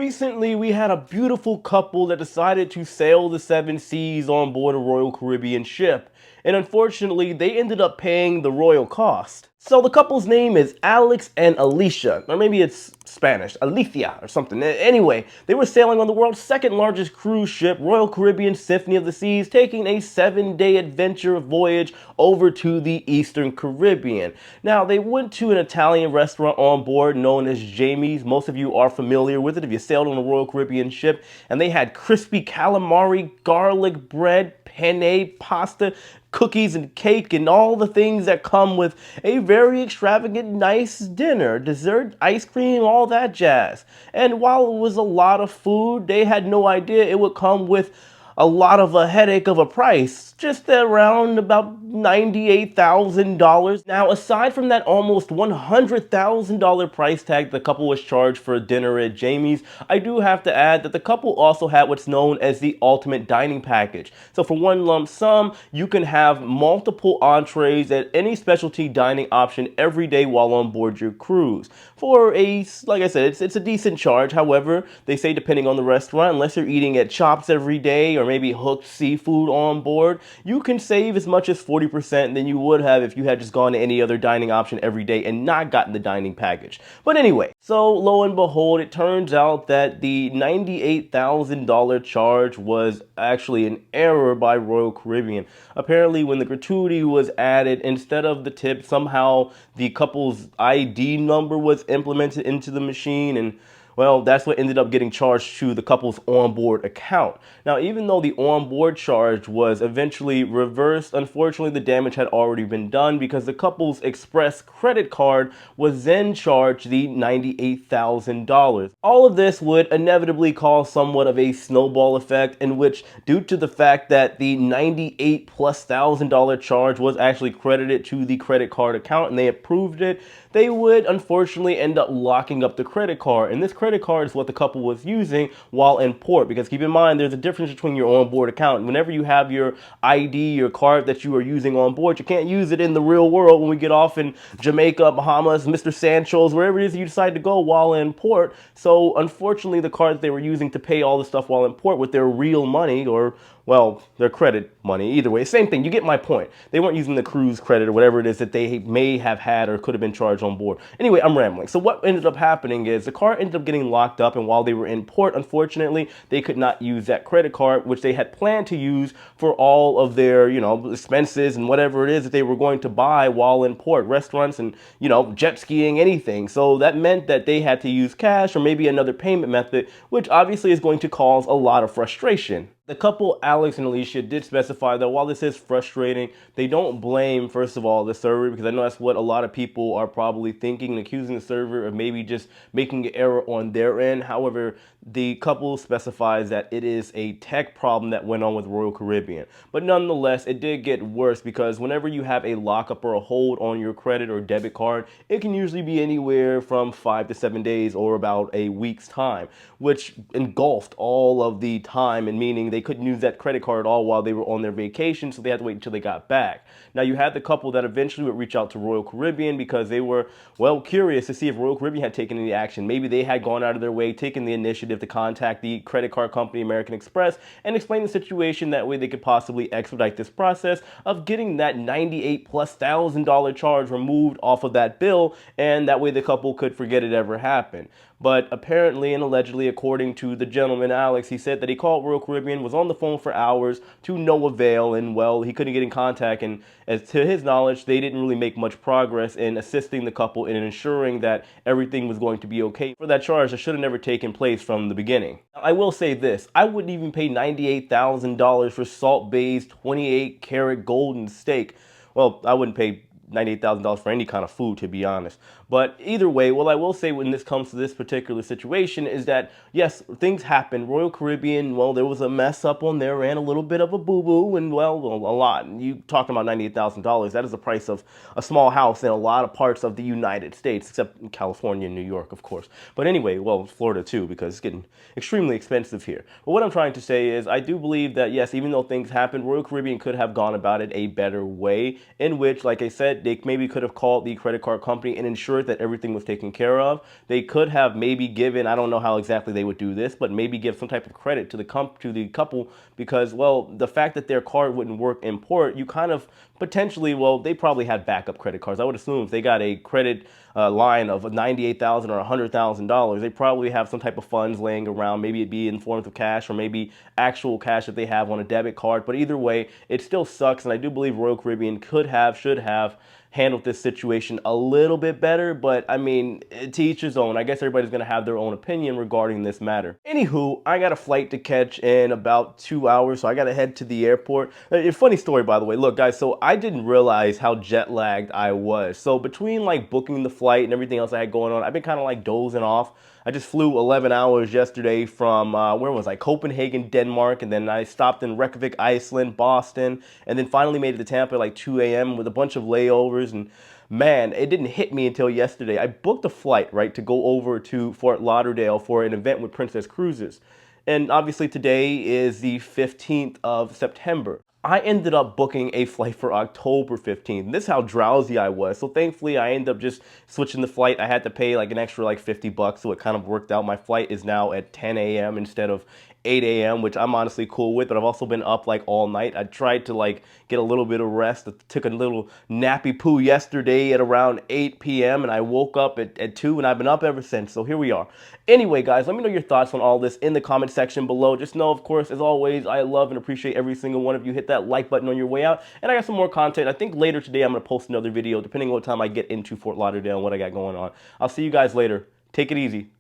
recently we had a beautiful couple that decided to sail the seven seas on board a Royal Caribbean ship. And unfortunately, they ended up paying the royal cost. So the couple's name is Alex and Alicia, or maybe it's Spanish, Alicia or something. Anyway, they were sailing on the world's second largest cruise ship, Royal Caribbean Symphony of the Seas, taking a 7-day adventure voyage over to the Eastern Caribbean. Now, they went to an Italian restaurant on board known as Jamie's. Most of you are familiar with it if you sailed on a Royal Caribbean ship. And they had crispy calamari, garlic bread, penne, pasta, cookies and cake, and all the things that come with a very extravagant, nice dinner, dessert, ice cream, all that jazz. And while it was a lot of food, they had no idea it would come with a lot of a headache of a price, just around about $98,000. Now, aside from that almost $100,000 price tag the couple was charged for a dinner at Jamie's, I do have to add that the couple also had what's known as the ultimate dining package. So for one lump sum, you can have multiple entrees at any specialty dining option every day while on board your cruise. For a, like I said, it's a decent charge. However, they say depending on the restaurant, unless you're eating at Chops every day or maybe hooked seafood on board, you can save as much as 40% than you would have if you had just gone to any other dining option every day and not gotten the dining package. But anyway, so lo and behold, it turns out that the $98,000 charge was actually an error by Royal Caribbean. Apparently, when the gratuity was added, instead of the tip, somehow the couple's ID number was implemented into the machine, and well, that's what ended up getting charged to the couple's onboard account. Now, even though the onboard charge was eventually reversed, unfortunately, the damage had already been done because the couple's express credit card was then charged the $98,000. All of this would inevitably cause somewhat of a snowball effect in which, due to the fact that the $98,000+ charge was actually credited to the credit card account and they approved it, they would unfortunately end up locking up the credit card. And this credit card is what the couple was using while in port, because keep in mind there's a difference between your onboard account. Whenever you have your ID, your card that you are using on board, you can't use it in the real world when we get off in Jamaica, Bahamas, Mr. Sancho's, wherever it is you decide to go while in port. So unfortunately, the card that they were using to pay all the stuff while in port with their real money, or well, their credit money, either way, same thing, you get my point. They weren't using the cruise credit or whatever it is that they may have had or could have been charged on board. Anyway, I'm rambling. So what ended up happening is the card ended up getting locked up, and while they were in port, unfortunately, they could not use that credit card, which they had planned to use for all of their, expenses and whatever it is that they were going to buy while in port, restaurants and, jet skiing, anything. So that meant that they had to use cash or maybe another payment method, which obviously is going to cause a lot of frustration. The couple, Alex and Alicia, did specify that while this is frustrating, they don't blame, first of all, the server, because I know that's what a lot of people are probably thinking and accusing the server of maybe just making an error on their end. However, the couple specifies that it is a tech problem that went on with Royal Caribbean. But nonetheless, it did get worse because whenever you have a lockup or a hold on your credit or debit card, it can usually be anywhere from 5 to 7 days or about a week's time, which engulfed all of the time, and meaning they couldn't use that credit card at all while they were on their vacation, so they had to wait until they got back. Now, you had the couple that eventually would reach out to Royal Caribbean because they were, well, curious to see if Royal Caribbean had taken any action. Maybe they had gone out of their way, taken the initiative to contact the credit card company, American Express, and explain the situation. That way they could possibly expedite this process of getting that $98,000+ charge removed off of that bill, and that way the couple could forget it ever happened. But apparently and allegedly, according to the gentleman, Alex, he said that he called Royal Caribbean, was on the phone for hours to no avail, and well, he couldn't get in contact. And as to his knowledge, they didn't really make much progress in assisting the couple in ensuring that everything was going to be okay for that charge that should have never taken place from the beginning. Now, I will say this, I wouldn't even pay $98,000 for Salt Bay's 28-karat golden steak. Well, I wouldn't pay $98,000 for any kind of food, to be honest. But either way, what I will say when this comes to this particular situation is that, yes, things happen. Royal Caribbean, well, there was a mess up on their end, a little bit of a boo-boo, and well, a lot. You talking about $98,000, that is the price of a small house in a lot of parts of the United States, except in California and New York, of course. But anyway, well, Florida too, because it's getting extremely expensive here. But what I'm trying to say is I do believe that, yes, even though things happened, Royal Caribbean could have gone about it a better way, in which, like I said, they maybe could have called the credit card company and ensured that everything was taken care of, they could have maybe given, I don't know how exactly they would do this, but maybe give some type of credit to the couple because, well, the fact that their card wouldn't work in port, you kind of potentially, well, they probably had backup credit cards. I would assume if they got a credit line of $98,000 or $100,000, they probably have some type of funds laying around. Maybe it be in forms of cash or maybe actual cash that they have on a debit card. But either way, it still sucks, and I do believe Royal Caribbean should have handled this situation a little bit better, but I mean, to each his own. I guess everybody's gonna have their own opinion regarding this matter. Anywho, I got a flight to catch in about 2 hours, so I gotta head to the airport. A funny story, by the way. Look, guys, so I didn't realize how jet lagged I was. So between like booking the flight and everything else I had going on, I've been kind of like dozing off. I just flew 11 hours yesterday from, where was I? Copenhagen, Denmark, and then I stopped in Reykjavik, Iceland, Boston, and then finally made it to Tampa at like 2 a.m. with a bunch of layovers. And man, it didn't hit me until yesterday. I booked a flight, right, to go over to Fort Lauderdale for an event with Princess Cruises. And obviously today is the 15th of September. I ended up booking a flight for October 15th. This is how drowsy I was. So thankfully I ended up just switching the flight. I had to pay like an extra like 50 bucks. So it kind of worked out. My flight is now at 10 a.m. instead of 8 a.m., which I'm honestly cool with, but I've also been up like all night. I tried to like get a little bit of rest. I took a little nappy poo yesterday at around 8 p.m. and I woke up at 2 and I've been up ever since. So here we are. Anyway, guys, let me know your thoughts on all this in the comment section below. Just know, of course, as always, I love and appreciate every single one of you. Hit that like button on your way out. And I got some more content. I think later today I'm going to post another video, depending on what time I get into Fort Lauderdale and what I got going on. I'll see you guys later. Take it easy.